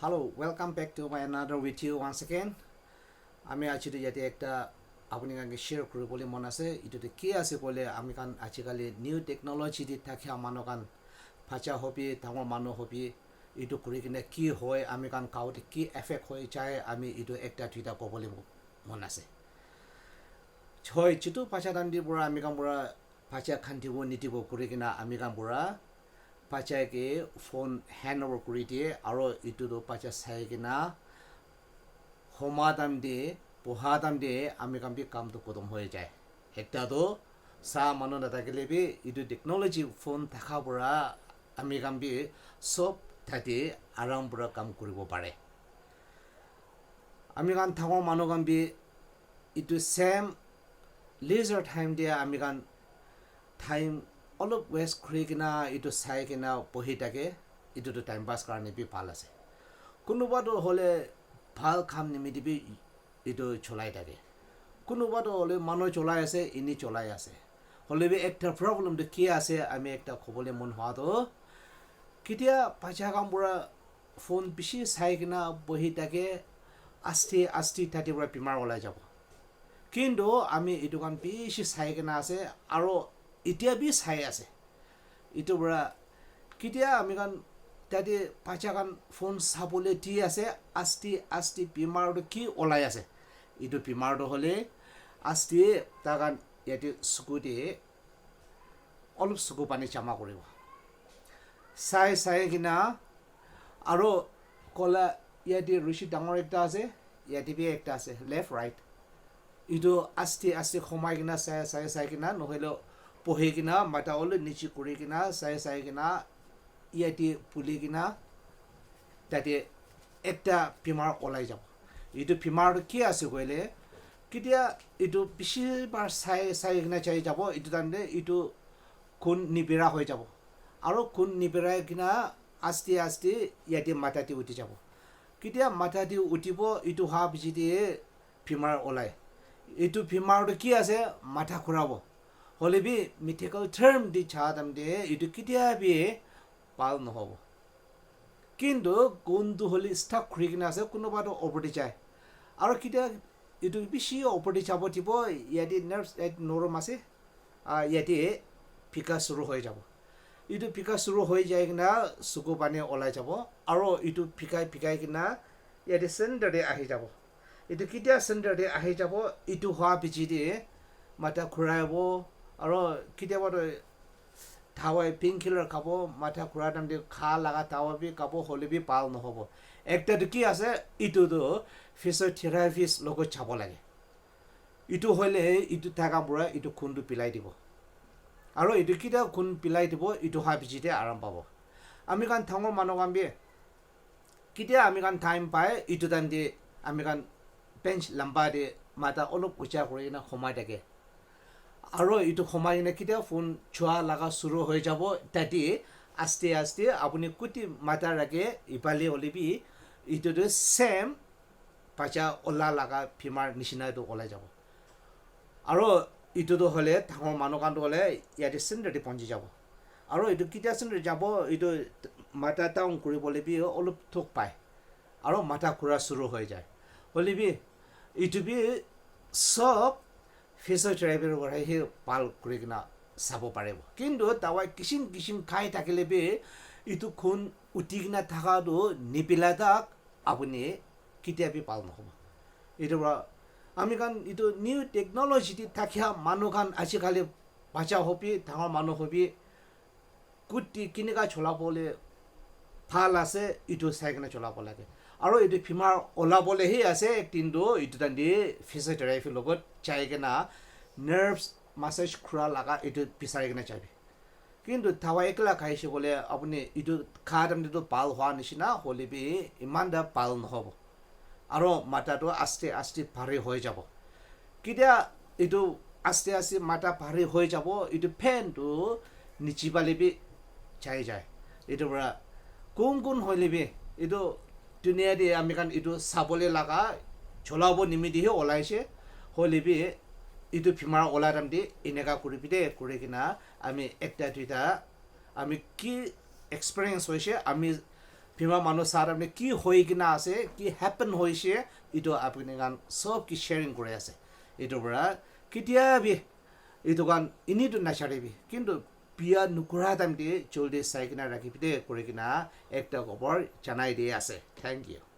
Hello, welcome back to my another video once again. আমি আজি ইয়াতে একটা আপুনি কাকে শ্বেয়াৰ কৰিবলৈ মন আছে ইটোতে কি আছে ক'লে আমি কান আজিকালি নিউ টেকন'লজি দি থাকি মানুহ কান ফাচা হবি ডাঙৰ মানুহ হবি ইটো কৰি কিনে কি হয় আমি কান কাউতে কি এফেক্ট হৈ যায় আমি ইটো একটা দুটা ক'বলৈ মন আছে হয় যিটো ফাচা দান্দিৰ পৰা আমি কাম পৰা ফাচা খান্দিব নিদিব কৰি কিনে আমি কাম পৰা ফাচাকে ফোন হেণ্ড অভাৰ কৰি দিয়ে আৰু ইটোতো ফাচা চাই কিনে সমাধান দিয়ে পঢ়াদান দিয়ে আমি কামটো কদম হৈ যায় একটাতো চাহ মানুহ নাথাকিলে বি এইটো টেকন'লজি ফোন থকাৰ পৰা আমি চব ঠাইতে আৰাম পৰা কাম কৰিব পাৰে আমি থাকৰ মানুহ এইটো ছেম লিজাৰ টাইম দিয়ে আমি টাইম অলপ ৱেষ্ট কৰি কিনে এইটো চাই কিনে পঢ়ি থাকে এইটোতো টাইম পাছ কাৰণে বি ভাল আছে কোনোবাটো হ'লে ভাল কাম নিমিত্তে এইটো চলাই থাকে কোনোবাটো হ'লে মানুহ চলাই আছে এনে চলাই আছে হ'লে একটা প্ৰব্লেমটো কি আছে আমি একটা ক'বলৈ মন হোৱাটো কেতিয়া পাইছা কাম পৰা ফোন বেছি চাই কিনে বহি থাকে আস্তি তাতিৰ পৰা বেমাৰ ওলাই যাব কিন্তু আমি এইটো কাম বেছি চাই কিনে আছে আৰু এতিয়া বি চাই আছে এইটোৰ পৰা কেতিয়া আমি তাতে পাইছা ফোন চাবলৈ দি আছে আস্তি বেমাৰটো কি ওলাই আছে এইটো বেমাৰটো হ'লে আস্তি তাৰ ইয়াতে চকুতে অলপ চকু পানী জমা কৰিব চাই কিনা আৰু কলা ইয়াতে ৰুচি ডাঙৰ একটা আছে ইয়াতে বি একটা আছে লেফ্ট ৰাইট এইটো আস্তি সোমাই কিনা চাই কিনা নহ'লেও পঢ়ি কিনা মাথা অলপ নিচি কৰি কিনা চাই কিনা ইয়াতে পুলি কিনা তাতে একটা বেমাৰ ওলাই যাব এইটো বেমাৰটো কি আছে ক'লে কেতিয়া এইটো বেছিবাৰ চাই কিনা চাই যাব এইটো তাৰমানে এইটো খুন নিবিৰা হৈ যাব আৰু খুন নিবিৰাই কিনা আস্তি ইয়াতে মাথাতে উঠি যাব কেতিয়া মাথাতে উঠিব এইটো হোৱা পিছতে বেমাৰ ওলাই এইটো বেমাৰটো কি আছে মাথা ঘূৰাব হ'লে বি মেডিকেল টাৰ্ম দি তাৰমানে এইটো কেতিয়া বি ভাল নহ'ব কিন্তু কোনটো হ'লে ষ্টাক কৰি কিনে আছে কোনোবাটো ওপৰতে যায় আৰু কেতিয়া এইটো বেছি ওপৰতে যাব দিব ইয়াতে নাৰ্ভছ নৰম আছে ইয়াতে ফিকা চুৰু হৈ যাব এইটো ফিকা চুৰু হৈ যায় কিনা চকু পানী ওলাই যাব আৰু এইটো ফিকাই কিনা ইয়াতে চেণ্টাৰতে আহি যাব এইটো কেতিয়া চেণ্টাৰতে আহি যাব এইটো হোৱা পিছতে মাথা ঘূৰাব আৰু কেতিয়াবাতো ধাৱাই পেইন কিলাৰ খাব মাথা ঘূৰা টাইমতে খা লগা ধাৱা বি খাব হ'লে বি ভাল নহ'ব একটাটো কি আছে এইটোতো ফিজিঅ'থেৰাপিষ্ট লগত চাব লাগে এইটো হ'লে এইটো থকা পৰা এইটো খুনটো পিলাই দিব আৰু এইটো কেতিয়া খুন পিলাই দিব এইটো হোৱাৰ পিছতে আৰাম পাব আমি ডাঙৰ মানুহ বি কেতিয়া আমি টাইম পায় এইটো টাইম দি আমি বেঞ্চ লম্বা দি মাথা অলপ উচা কৰি কিনে সোমাই থাকে আৰু এইটো সোমাই কিনে কেতিয়া ফোন চোৱা লগা চুৰু হৈ যাব তাতে আস্তে আপুনি কুটি মাথা ৰাখে ইফালে হ'লে বি এইটোতো ছেম পাইছা ওলা লগা বেমাৰ নিচিনা এইটো ওলাই যাব আৰু এইটোতো হ'লে ডাঙৰ মানুহ হ'লে ইয়াতে চেণ্টাৰতে পঞ্চি যাব আৰু এইটো কেতিয়া চেণ্টাৰ যাব এইটো মাথা ডাউন কৰিবলৈ বি অলপ থোক পায় আৰু মাথা ঘূৰা চুৰু হৈ যায় হ'লে বি এইটো বি চব ফিজিঅ'থেৰাপিৰ পৰাহে ভাল কৰি কিনে চাব পাৰিব কিন্তু দাৱাই কিচিম খাই থাকিলে বি এইটো খুন উঠি কিনে থকাটো নিপিলাই তাক আপুনি কেতিয়াবি ভাল নহ'ব এইটোৰ পৰা আমি এইটো নিউ টেকন'লজি দি থাকিয়া মানুহ আজিকালি বাচ্চা হবি ডাঙৰ মানুহ হবি কুটি কেনেকুৱা চলাবলৈ ভাল আছে এইটো চাই কিনে চলাব লাগে আৰু এইটো বেমাৰ ওলাবলৈহে আছে কিন্তু এইটো তান্দি ফিজিঅ'থেৰাপিৰ লগত চাই কিনে নাৰ্ভছ মাছাজ খুৰা লগা এইটো বিচাৰি কিনে চাবি কিন্তু ধাৱা একলা খাইছে ক'লে আপুনি এইটো খা টাইমটো ভাল হোৱা নিচিনা হ'লে বি ইমান এটা ভাল নহ'ব আৰু মাথাটো আস্তে ভাৰী হৈ যাব কেতিয়া এইটো আস্তে মাথা ভাৰী হৈ যাব এইটো ফেনটো নিচিপালে বি চাই যায় এইটোৰ পৰা কোন হ'লে বি এইটো দুনিয়া দি আমি এইটো চাবলৈ লগা চলাব নিমিত্তেহে ওলাইছে হ'লে বি এইটো বেমাৰ ওলাই টাইমতে এনেকুৱা কৰি কিনা আমি একটা দুটা আমি কি এক্সপিৰিয়েঞ্চ হৈছে আমি ফিমা মানুহ চাৰ আপুনি কি হৈ কিনা আছে কি হেপেন হৈছে এইটো আপুনি গান চব কি শ্বেয়াৰিং কৰি আছে এইটোৰ পৰা কেতিয়াবি এইটো গান এনেইতো নাচাৰিবি কিন্তু বিয়া নুকুৰা টাইমতে জলদি চাই কিনা ৰাখি পিনে কৰি কিনা একটা খবৰ জনাই দিয়ে আছে থেংক ইউ